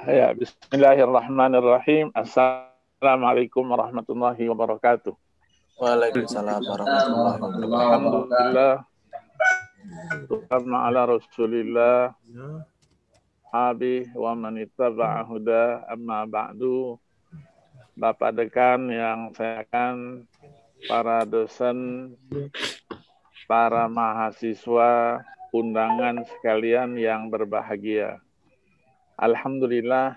Ya, bismillahirrahmanirrahim. Assalamualaikum warahmatullahi wabarakatuh. Waalaikumsalam warahmatullahi wabarakatuh. Alhamdulillah. Tuhanna ala rasulillah. Habih wa manittaba'a huda amma ba'du. Bapak Dekan yang saya akan, para dosen, para mahasiswa, undangan sekalian yang berbahagia. Alhamdulillah,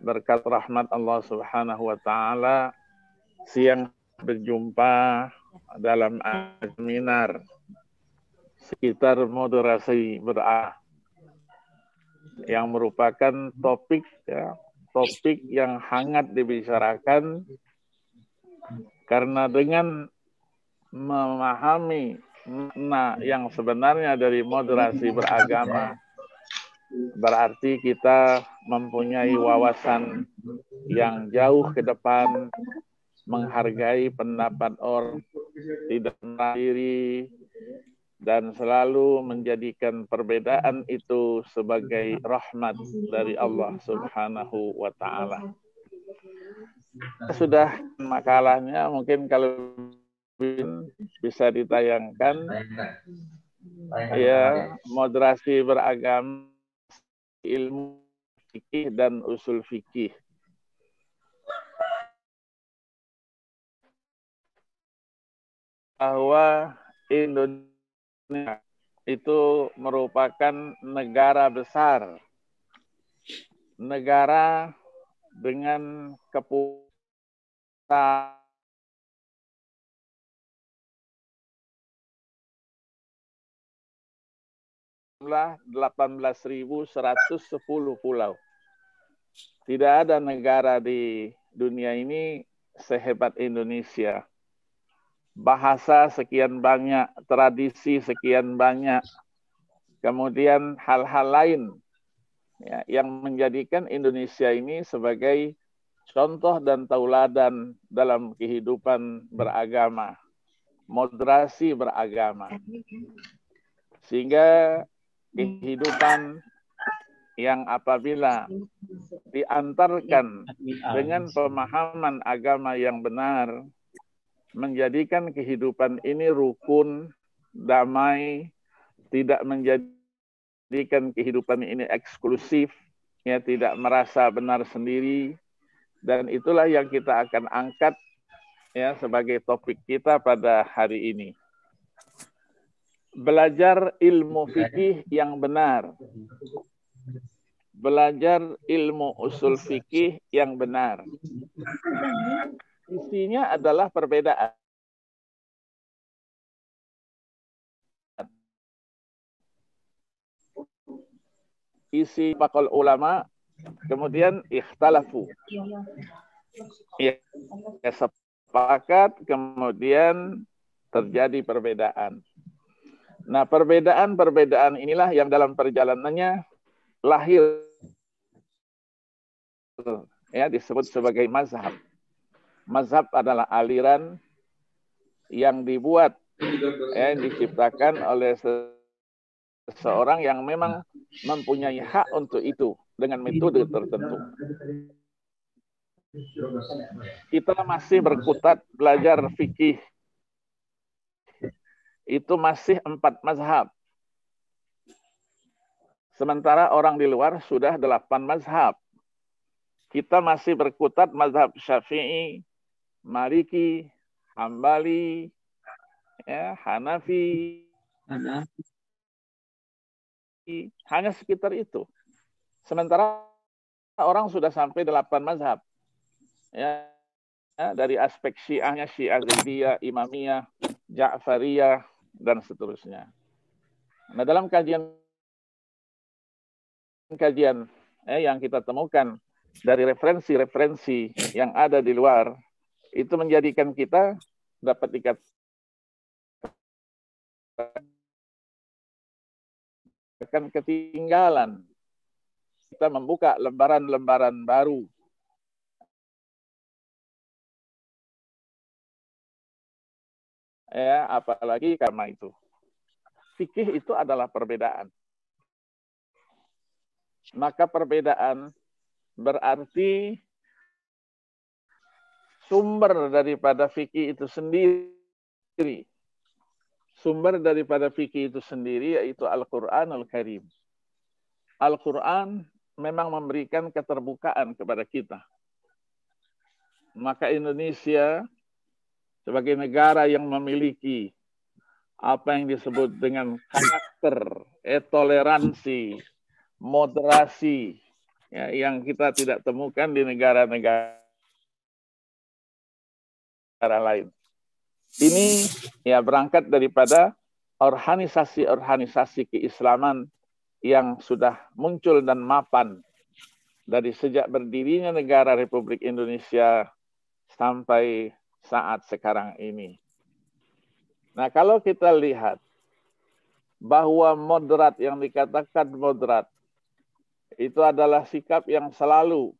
berkat rahmat Allah Subhanahu wa Ta'ala, siang berjumpa dalam seminar sekitar moderasi beragama yang merupakan topik yang hangat dibicarakan, karena dengan memahami makna yang sebenarnya dari moderasi beragama, berarti kita mempunyai wawasan yang jauh ke depan, menghargai pendapat orang, tidak menghadiri, dan selalu menjadikan perbedaan itu sebagai rahmat dari Allah Subhanahu wa Ta'ala. Sudah makalahnya, mungkin kalau bisa ditayangkan, ya, moderasi beragama, ilmu fikih dan usul fikih. Bahwa Indonesia itu merupakan negara besar, negara dengan kepulauan 18.110 pulau. Tidak ada negara di dunia ini sehebat Indonesia. Bahasa sekian banyak, tradisi sekian banyak, kemudian hal-hal lain ya, yang menjadikan Indonesia ini sebagai contoh dan tauladan dalam kehidupan beragama, moderasi beragama. Sehingga kehidupan yang apabila diantarkan dengan pemahaman agama yang benar, menjadikan kehidupan ini rukun, damai, tidak menjadikan kehidupan ini eksklusif, ya, tidak merasa benar sendiri. Dan itulah yang kita akan angkat ya sebagai topik kita pada hari ini. Belajar ilmu fikih yang benar. Belajar ilmu usul fikih yang benar. Isinya adalah perbedaan. Isi pakal ulama, kemudian ikhtalafu. Ya, sepakat, kemudian terjadi perbedaan. Nah, perbedaan-perbedaan inilah yang dalam perjalanannya lahir, ya, disebut sebagai mazhab. Mazhab adalah aliran yang dibuat, ya, diciptakan oleh seseorang yang memang mempunyai hak untuk itu dengan metode tertentu. Kita masih berkutat belajar fikih. Itu masih 4 mazhab. Sementara orang di luar sudah 8 mazhab. Kita masih berkutat mazhab Syafi'i, Maliki, Hambali, ya, Hanafi. Hanya sekitar itu. Sementara orang sudah sampai 8 mazhab. Ya, dari aspek Syiahnya, Syiah Zaidiyah, Imamiyah, Ja'fariyah, dan seterusnya. Nah, dalam kajian yang kita temukan dari referensi-referensi yang ada di luar, itu menjadikan kita dapat dikatakan ketinggalan. Kita membuka lembaran-lembaran baru. Ya, apalagi karena itu. Fikih itu adalah perbedaan. Maka perbedaan berarti sumber daripada fikih itu sendiri. Sumber daripada fikih itu sendiri yaitu Al-Quranul Karim. Al-Quran memang memberikan keterbukaan kepada kita. Maka Indonesia sebagai negara yang memiliki apa yang disebut dengan karakter, toleransi, moderasi, ya, yang kita tidak temukan di negara-negara lain. Ini ya berangkat daripada organisasi-organisasi keislaman yang sudah muncul dan mapan dari sejak berdirinya negara Republik Indonesia sampai saat sekarang ini. Nah, kalau kita lihat bahwa moderat, yang dikatakan moderat, itu adalah sikap yang selalu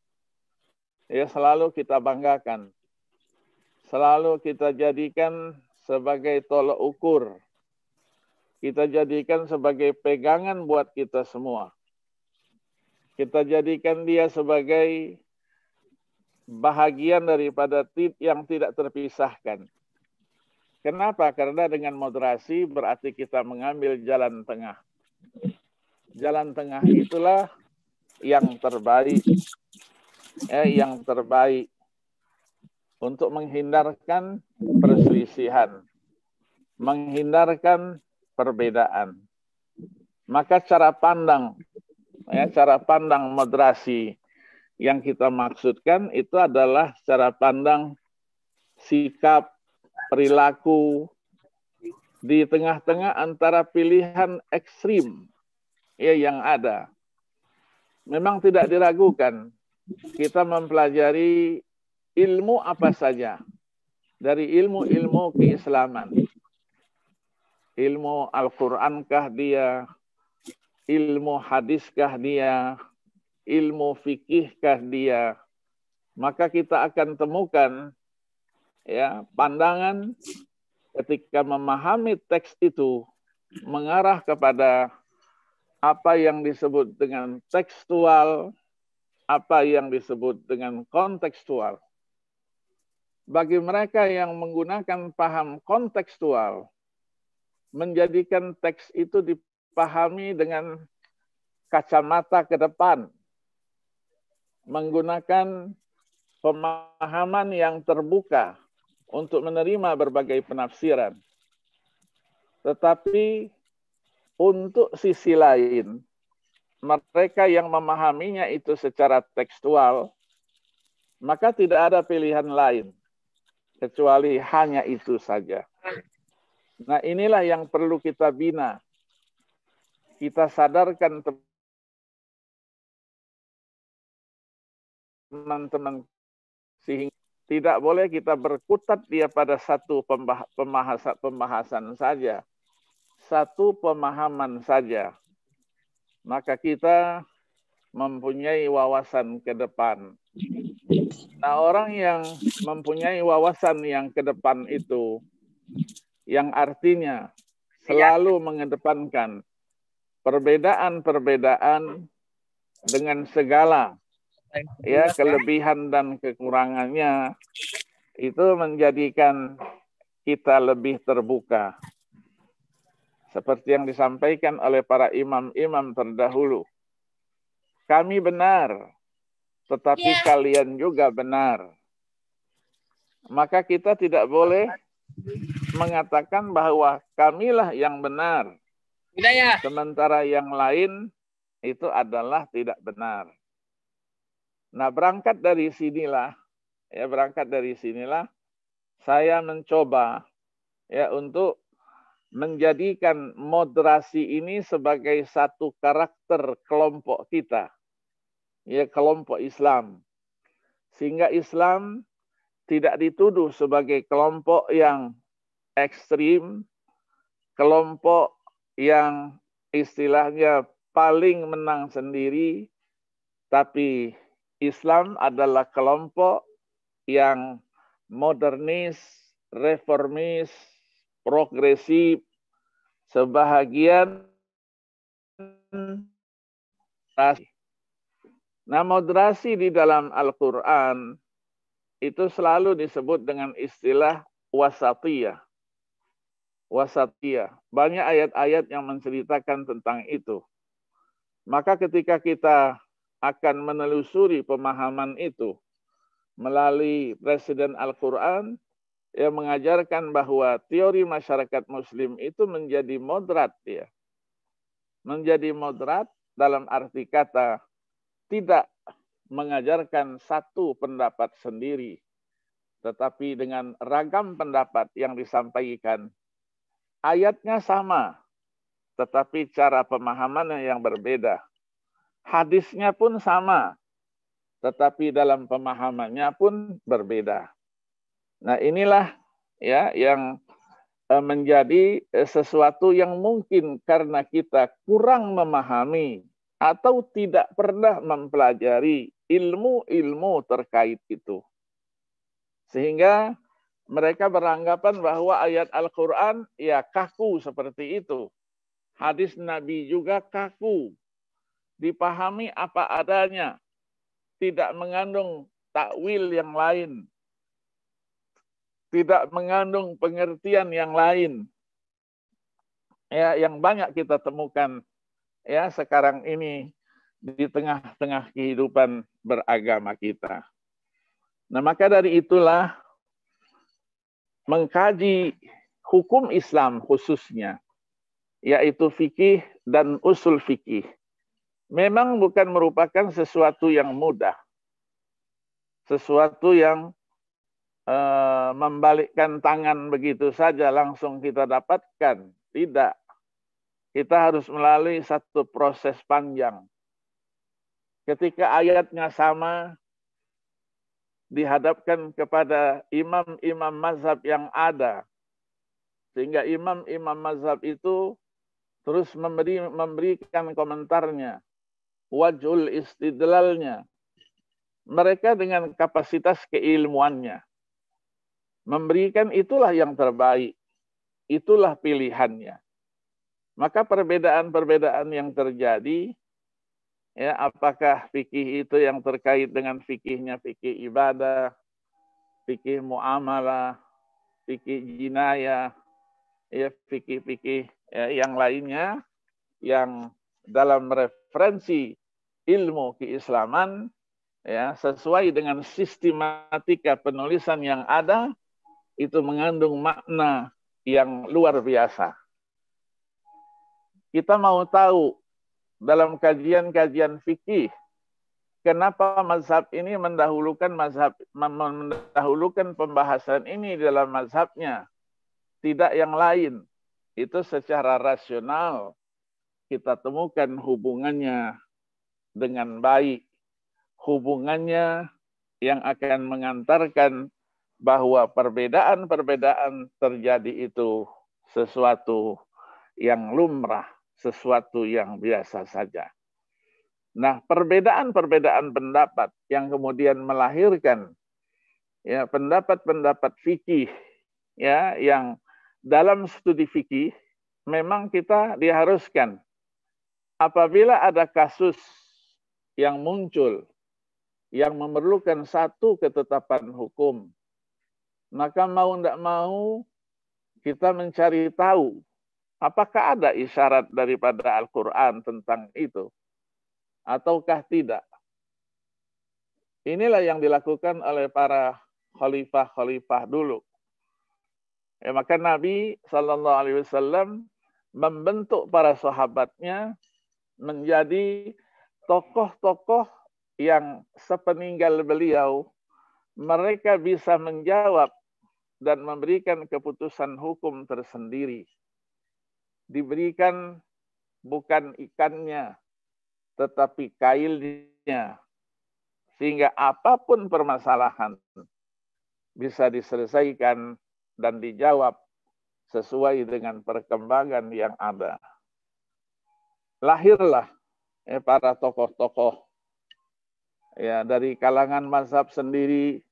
kita banggakan. Selalu kita jadikan sebagai tolok ukur. Kita jadikan sebagai pegangan buat kita semua. Kita jadikan dia sebagai bahagian daripada yang tidak terpisahkan. Kenapa? Karena dengan moderasi berarti kita mengambil jalan tengah. Jalan tengah itulah yang terbaik. Yang terbaik untuk menghindarkan perselisihan, menghindarkan perbedaan. Maka cara pandang moderasi yang kita maksudkan itu adalah cara pandang sikap, perilaku di tengah-tengah antara pilihan ekstrim yang ada. Memang tidak diragukan kita mempelajari ilmu apa saja dari ilmu-ilmu keislaman. Ilmu Al-Qur'ankah dia, ilmu hadiskah dia, ilmu fikihkah dia, maka kita akan temukan ya pandangan ketika memahami teks itu mengarah kepada apa yang disebut dengan tekstual, apa yang disebut dengan kontekstual. Bagi mereka yang menggunakan paham kontekstual, menjadikan teks itu dipahami dengan kacamata ke depan, menggunakan pemahaman yang terbuka untuk menerima berbagai penafsiran. Tetapi untuk sisi lain, mereka yang memahaminya itu secara tekstual, maka tidak ada pilihan lain kecuali hanya itu saja. Nah, inilah yang perlu kita bina. Kita sadarkan teman-teman sehingga tidak boleh kita berkutat dia pada satu pembahasan saja, satu pemahaman saja. Maka kita mempunyai wawasan ke depan. Nah, orang yang mempunyai wawasan yang ke depan itu, yang artinya selalu mengedepankan perbedaan-perbedaan dengan segala kelebihan dan kekurangannya, itu menjadikan kita lebih terbuka. Seperti yang disampaikan oleh para imam-imam terdahulu. Kami benar, tetapi kalian juga benar. Maka kita tidak boleh mengatakan bahwa kamilah yang benar, sementara yang lain itu adalah tidak benar. Nah, berangkat dari sinilah saya mencoba untuk menjadikan moderasi ini sebagai satu karakter kelompok kita, kelompok Islam, sehingga Islam tidak dituduh sebagai kelompok yang ekstrim, kelompok yang istilahnya paling menang sendiri, tapi Islam adalah kelompok yang modernis, reformis, progresif, sebahagian Nah, moderasi di dalam Al-Quran itu selalu disebut dengan istilah wasatiyah. Wasatiyah. Banyak ayat-ayat yang menceritakan tentang itu. Maka ketika kita akan menelusuri pemahaman itu melalui Presiden Al-Quran, yang mengajarkan bahwa teori masyarakat Muslim itu menjadi moderat, ya. Menjadi moderat dalam arti kata tidak mengajarkan satu pendapat sendiri, tetapi dengan ragam pendapat yang disampaikan. Ayatnya sama, tetapi cara pemahamannya yang berbeda. Hadisnya pun sama, tetapi dalam pemahamannya pun berbeda. Nah, inilah ya yang menjadi sesuatu yang mungkin karena kita kurang memahami atau tidak pernah mempelajari ilmu-ilmu terkait itu. Sehingga mereka beranggapan bahwa ayat Al-Quran ya kaku seperti itu. Hadis Nabi juga kaku. Dipahami apa adanya. Tidak mengandung takwil yang lain. Tidak mengandung pengertian yang lain. Ya, yang banyak kita temukan ya sekarang ini di tengah-tengah kehidupan beragama kita. Nah, maka dari itulah mengkaji hukum Islam khususnya, yaitu fikih dan usul fikih, memang bukan merupakan sesuatu yang mudah. Sesuatu yang membalikkan tangan begitu saja langsung kita dapatkan. Tidak. Kita harus melalui satu proses panjang. Ketika ayatnya sama, dihadapkan kepada imam-imam mazhab yang ada. Sehingga imam-imam mazhab itu terus memberikan komentarnya, wajhul istidlalnya. Mereka dengan kapasitas keilmuannya memberikan itulah yang terbaik. Itulah pilihannya. Maka perbedaan-perbedaan yang terjadi, ya, apakah fikih itu yang terkait dengan fikihnya fikih ibadah, fikih muamalah, fikih jinayah, ya, fikih-fikih ya, yang lainnya yang dalam referensi ilmu keislaman ya sesuai dengan sistematika penulisan yang ada itu mengandung makna yang luar biasa. Kita mau tahu dalam kajian-kajian fikih kenapa mazhab ini mendahulukan pembahasan ini dalam mazhabnya, tidak yang lain. Itu secara rasional kita temukan hubungannya dengan baik. Hubungannya yang akan mengantarkan bahwa perbedaan-perbedaan terjadi itu sesuatu yang lumrah, sesuatu yang biasa saja. Nah, perbedaan-perbedaan pendapat yang kemudian melahirkan ya pendapat-pendapat fikih ya yang dalam studi fikih memang kita diharuskan apabila ada kasus yang muncul yang memerlukan satu ketetapan hukum, maka mau tidak mau kita mencari tahu apakah ada isyarat daripada Al-Quran tentang itu ataukah tidak. Inilah yang dilakukan oleh para khalifah-khalifah dulu. Ya, maka Nabi SAW membentuk para sahabatnya menjadi tokoh-tokoh yang sepeninggal beliau, mereka bisa menjawab dan memberikan keputusan hukum tersendiri. Diberikan bukan ikannya, tetapi kailnya. Sehingga apapun permasalahan bisa diselesaikan dan dijawab sesuai dengan perkembangan yang ada. Lahirlah para tokoh-tokoh ya dari kalangan mazhab sendiri.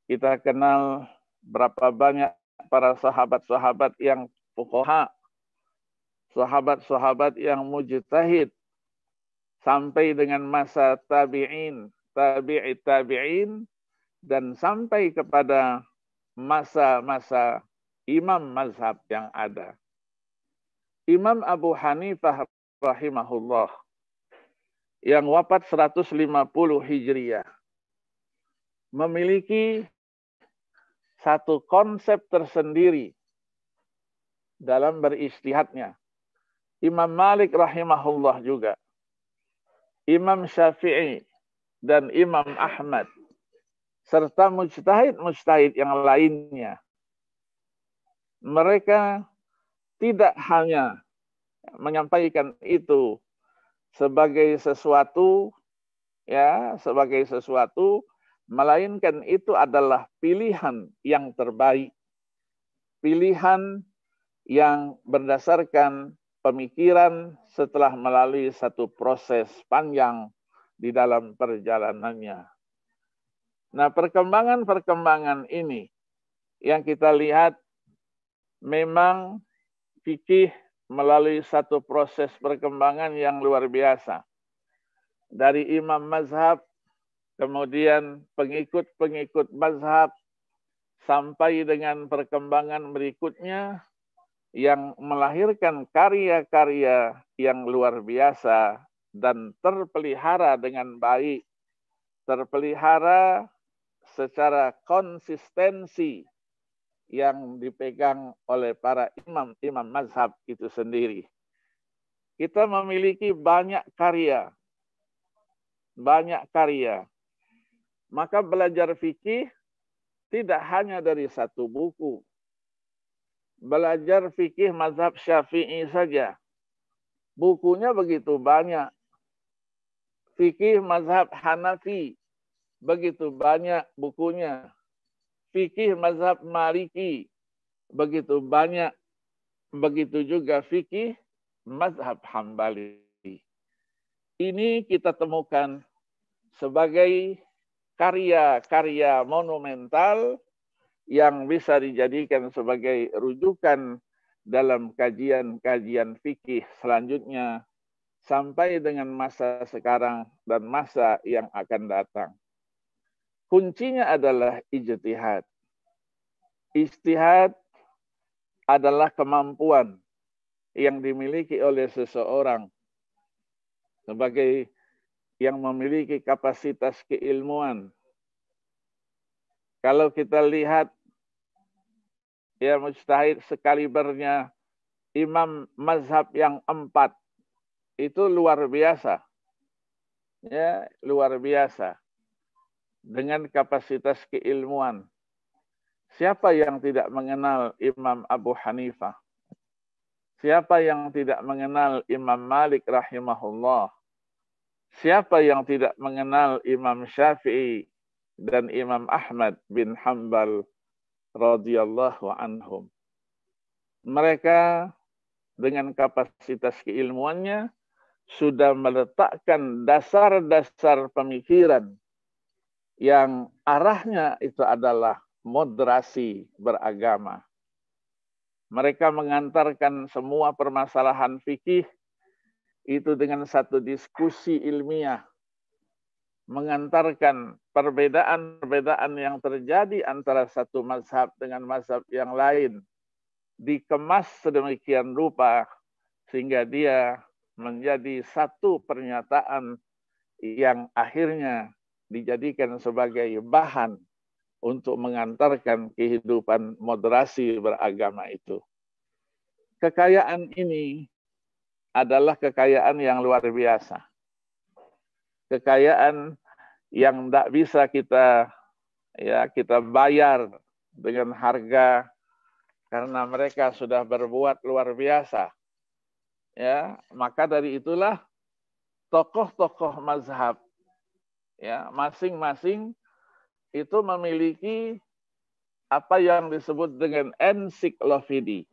Kita kenal berapa banyak para sahabat-sahabat yang fuqaha, sahabat-sahabat yang mujtahid, sampai dengan masa tabi'in, tabi'in, dan sampai kepada masa-masa imam mazhab yang ada. Imam Abu Hanifah rahimahullah yang wafat 150 Hijriah memiliki satu konsep tersendiri dalam beristihadnya. Imam Malik rahimahullah juga, Imam Syafi'i dan Imam Ahmad serta mujtahid-mujtahid yang lainnya, mereka tidak hanya menyampaikan itu sebagai sesuatu, melainkan itu adalah pilihan yang terbaik, pilihan yang berdasarkan pemikiran setelah melalui satu proses panjang di dalam perjalanannya. Nah, perkembangan ini yang kita lihat memang fikih melalui satu proses perkembangan yang luar biasa. Dari imam mazhab, kemudian pengikut-pengikut mazhab, sampai dengan perkembangan berikutnya yang melahirkan karya-karya yang luar biasa dan terpelihara dengan baik, terpelihara secara konsistensi yang dipegang oleh para imam mazhab itu sendiri. Kita memiliki banyak karya. Maka belajar fikih tidak hanya dari satu buku. Belajar fikih mazhab Syafi'i saja, bukunya begitu banyak. Fikih mazhab Hanafi, begitu banyak bukunya. Fikih mazhab Maliki, begitu banyak. Begitu juga fikih mazhab Hambali. Ini kita temukan sebagai karya-karya monumental yang bisa dijadikan sebagai rujukan dalam kajian-kajian fikih selanjutnya sampai dengan masa sekarang dan masa yang akan datang. Kuncinya adalah ijtihad. Ijtihad adalah kemampuan yang dimiliki oleh seseorang sebagai yang memiliki kapasitas keilmuan. Kalau kita lihat ya mujtahid sekalibernya imam mazhab yang 4 itu luar biasa. Ya, luar biasa. Dengan kapasitas keilmuan. Siapa yang tidak mengenal Imam Abu Hanifah? Siapa yang tidak mengenal Imam Malik rahimahullah? Siapa yang tidak mengenal Imam Syafi'i dan Imam Ahmad bin Hanbal radhiyallahu anhum? Mereka dengan kapasitas keilmuannya sudah meletakkan dasar-dasar pemikiran yang arahnya itu adalah moderasi beragama. Mereka mengantarkan semua permasalahan fikih itu dengan satu diskusi ilmiah. Mengantarkan perbedaan-perbedaan yang terjadi antara satu mazhab dengan mazhab yang lain. Dikemas sedemikian rupa sehingga dia menjadi satu pernyataan yang akhirnya dijadikan sebagai bahan untuk mengantarkan kehidupan moderasi beragama itu. Kekayaan ini adalah kekayaan yang luar biasa. Kekayaan yang tidak bisa kita bayar dengan harga karena mereka sudah berbuat luar biasa. Ya, maka dari itulah tokoh-tokoh mazhab ya, masing-masing itu memiliki apa yang disebut dengan ensiklopedi.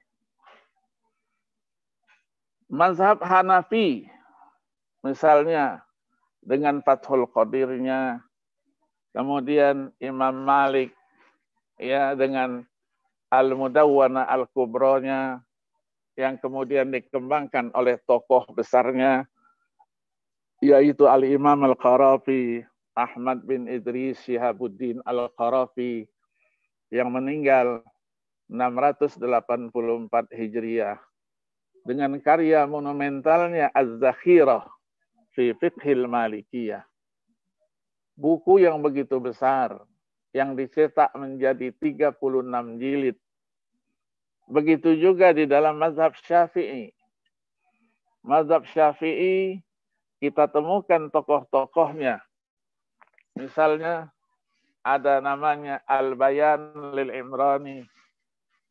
Mazhab Hanafi misalnya dengan Fathul Qadirnya, kemudian Imam Malik ya dengan Al-Mudawwana Al-Kubronya yang kemudian dikembangkan oleh tokoh besarnya yaitu Al-Imam Al-Qarafi, Ahmad bin Idris Syihabuddin Al-Qarafi, yang meninggal 684 Hijriah, dengan karya monumentalnya Az-Zakhirah fi Fiqhil Malikiyah. Buku yang begitu besar, yang dicetak menjadi 36 jilid. Begitu juga di dalam mazhab Syafi'i. Mazhab Syafi'i kita temukan tokoh-tokohnya. Misalnya ada namanya Al-Bayan lil Imrani,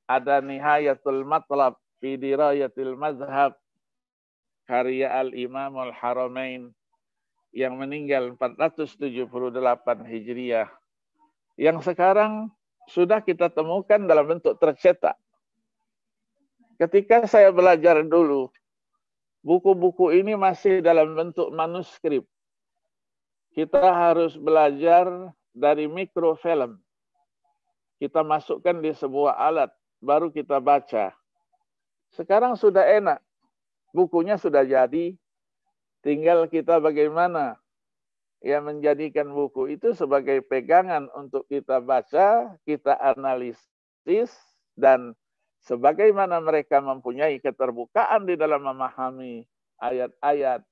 ada Nihayatul Matlab fi Dirayatil Mazhab, karya Al-Imam Al-Haramain, yang meninggal 478 Hijriah, yang sekarang sudah kita temukan dalam bentuk tercetak. Ketika saya belajar dulu, buku-buku ini masih dalam bentuk manuskrip. Kita harus belajar dari mikrofilm. Kita masukkan di sebuah alat, baru kita baca. Sekarang sudah enak. Bukunya sudah jadi. Tinggal kita bagaimana ya menjadikan buku itu sebagai pegangan untuk kita baca, kita analisis, dan sebagaimana mereka mempunyai keterbukaan di dalam memahami ayat-ayat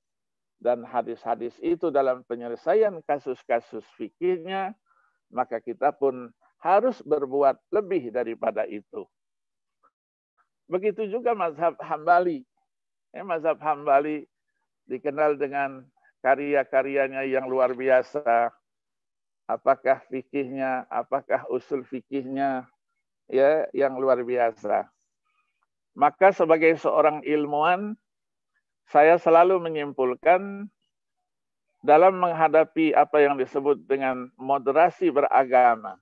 dan hadis-hadis itu dalam penyelesaian kasus-kasus fikihnya, maka kita pun harus berbuat lebih daripada itu. Begitu juga mazhab Hambali. Mazhab Hambali dikenal dengan karya-karyanya yang luar biasa. Apakah fikihnya, apakah usul fikihnya, ya, yang luar biasa. Maka sebagai seorang ilmuwan, saya selalu menyimpulkan dalam menghadapi apa yang disebut dengan moderasi beragama,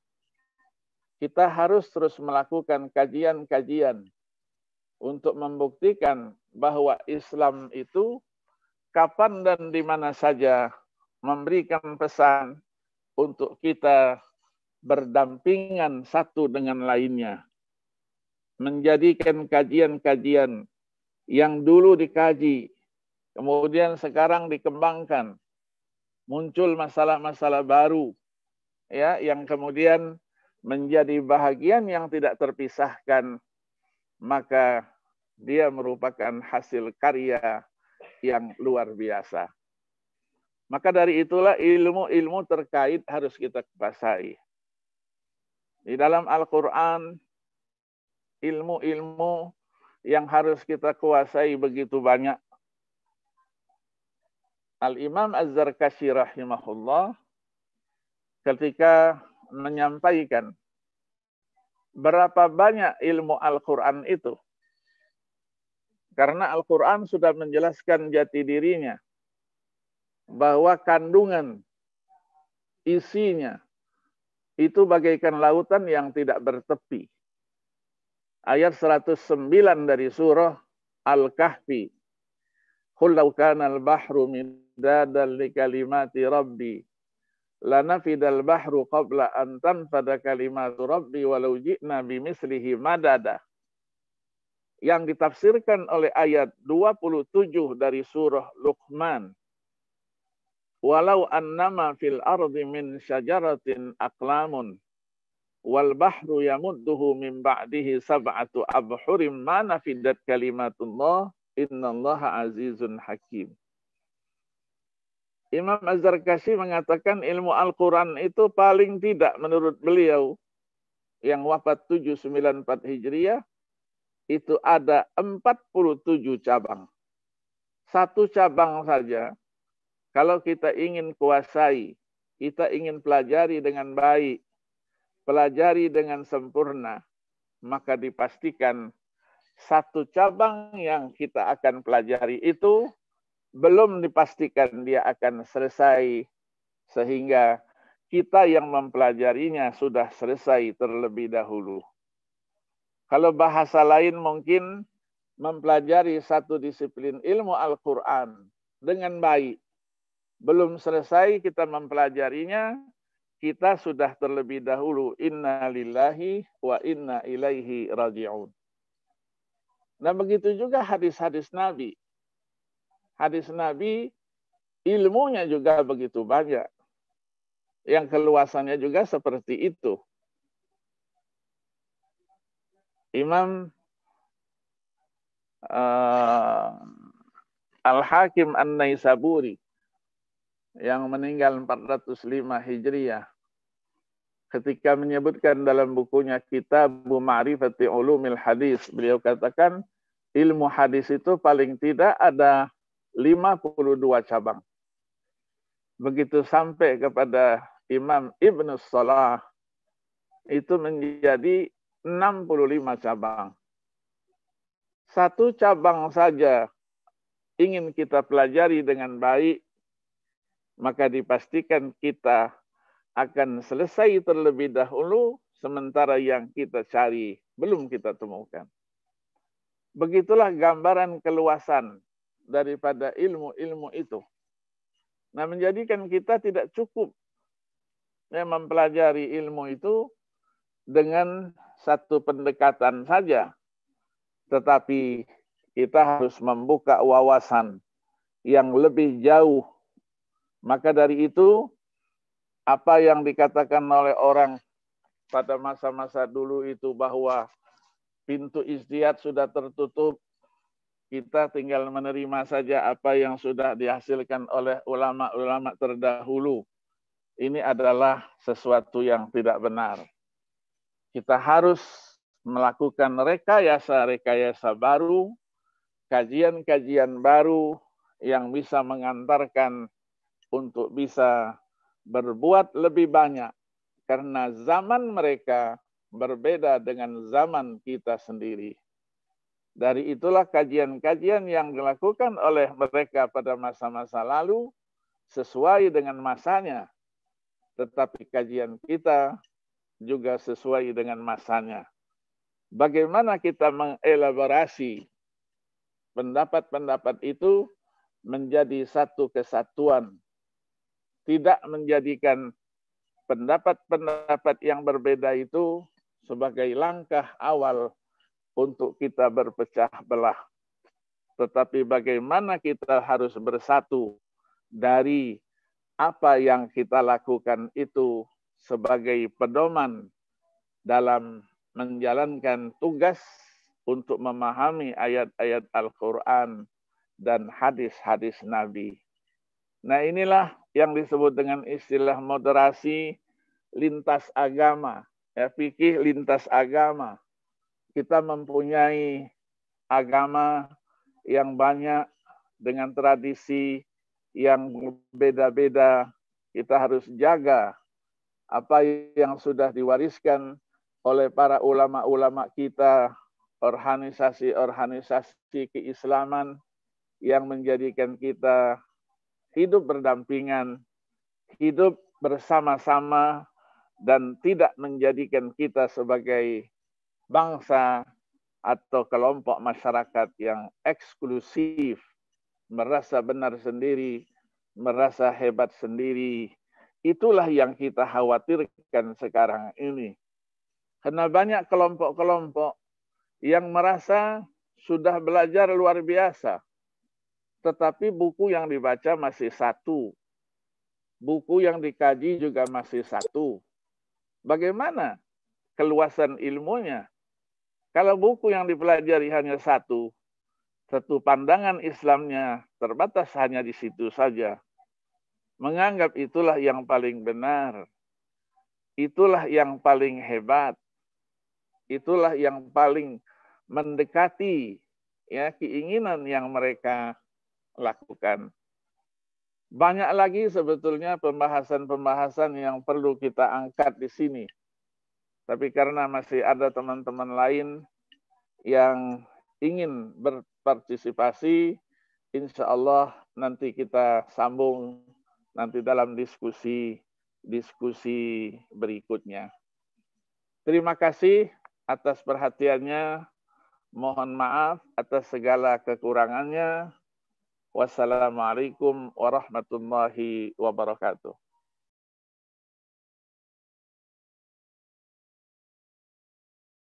kita harus terus melakukan kajian-kajian untuk membuktikan bahwa Islam itu kapan dan di mana saja memberikan pesan untuk kita berdampingan satu dengan lainnya. Menjadikan kajian-kajian yang dulu dikaji, kemudian sekarang dikembangkan. Muncul masalah-masalah baru, ya, yang kemudian menjadi bahagian yang tidak terpisahkan, maka dia merupakan hasil karya yang luar biasa. Maka dari itulah ilmu-ilmu terkait harus kita kuasai. Di dalam Al-Quran, ilmu-ilmu yang harus kita kuasai begitu banyak. Al-Imam Az-Zarkashi rahimahullah ketika menyampaikan berapa banyak ilmu Al-Quran itu. Karena Al-Quran sudah menjelaskan jati dirinya, bahwa kandungan isinya itu bagaikan lautan yang tidak bertepi. Ayat 109 dari surah Al-Kahfi. Qul law kana al-bahru midadan li kalimati rabbi lanafidal bahru qabla an tanfada kalimatu rabbi walau ji'na bimithlihi madada. Yang ditafsirkan oleh ayat 27 dari surah Luqman. Walau annama fil ardi min syajaratin aqlamun wal bahru yamudduhu min ba'dihi sab'atu abhurim ma nafidat kalimatullah innallaha azizun hakim. Imam Az-Zarkashi mengatakan ilmu Al-Quran itu paling tidak menurut beliau yang wafat 794 Hijriah itu ada 47 cabang. Satu cabang saja kalau kita ingin kuasai, kita ingin pelajari dengan baik, pelajari dengan sempurna, maka dipastikan satu cabang yang kita akan pelajari itu belum dipastikan dia akan selesai, sehingga kita yang mempelajarinya sudah selesai terlebih dahulu. Kalau bahasa lain mungkin mempelajari satu disiplin ilmu Al-Quran dengan baik. Belum selesai kita mempelajarinya, kita sudah terlebih dahulu inna lillahi wa inna ilaihi raji'un. Nah begitu juga hadis-hadis Nabi. Hadis Nabi ilmunya juga begitu banyak. Yang keluasannya juga seperti itu. Imam Al-Hakim An-Naisaburi yang meninggal 405 Hijriah ketika menyebutkan dalam bukunya Kitabu Ma'rifati Ulumil Hadis, beliau katakan ilmu hadis itu paling tidak ada 52 cabang. Begitu sampai kepada Imam Ibnu Salah itu menjadi 65 cabang. Satu cabang saja ingin kita pelajari dengan baik, maka dipastikan kita akan selesai terlebih dahulu, sementara yang kita cari belum kita temukan. Begitulah gambaran keluasan daripada ilmu-ilmu itu. Nah, menjadikan kita tidak cukup mempelajari ilmu itu dengan satu pendekatan saja, tetapi kita harus membuka wawasan yang lebih jauh. Maka dari itu, apa yang dikatakan oleh orang pada masa-masa dulu itu bahwa pintu ijtihad sudah tertutup, kita tinggal menerima saja apa yang sudah dihasilkan oleh ulama-ulama terdahulu. Ini adalah sesuatu yang tidak benar. Kita harus melakukan rekayasa-rekayasa baru, kajian-kajian baru yang bisa mengantarkan untuk bisa berbuat lebih banyak. Karena zaman mereka berbeda dengan zaman kita sendiri. Dari itulah kajian-kajian yang dilakukan oleh mereka pada masa-masa lalu sesuai dengan masanya. Tetapi kajian kita juga sesuai dengan masanya. Bagaimana kita mengelaborasi pendapat-pendapat itu menjadi satu kesatuan. Tidak menjadikan pendapat-pendapat yang berbeda itu sebagai langkah awal untuk kita berpecah belah. Tetapi bagaimana kita harus bersatu dari apa yang kita lakukan itu sebagai pedoman dalam menjalankan tugas untuk memahami ayat-ayat Al-Quran dan hadis-hadis Nabi. Nah, inilah yang disebut dengan istilah moderasi lintas agama, ya, fikih lintas agama. Kita mempunyai agama yang banyak dengan tradisi yang beda-beda. Kita harus jaga apa yang sudah diwariskan oleh para ulama-ulama kita, organisasi-organisasi keislaman yang menjadikan kita hidup berdampingan, hidup bersama-sama, dan tidak menjadikan kita sebagai bangsa atau kelompok masyarakat yang eksklusif, merasa benar sendiri, merasa hebat sendiri. Itulah yang kita khawatirkan sekarang ini. Karena banyak kelompok-kelompok yang merasa sudah belajar luar biasa, tetapi buku yang dibaca masih satu. Buku yang dikaji juga masih satu. Bagaimana keluasan ilmunya? Kalau buku yang dipelajari hanya satu pandangan Islamnya terbatas hanya di situ saja. Menganggap itulah yang paling benar. Itulah yang paling hebat. Itulah yang paling mendekati ya keinginan yang mereka lakukan. Banyak lagi sebetulnya pembahasan-pembahasan yang perlu kita angkat di sini. Tapi karena masih ada teman-teman lain yang ingin berpartisipasi, insya Allah nanti kita sambung nanti dalam diskusi berikutnya. Terima kasih atas perhatiannya. Mohon maaf atas segala kekurangannya. Wassalamualaikum warahmatullahi wabarakatuh.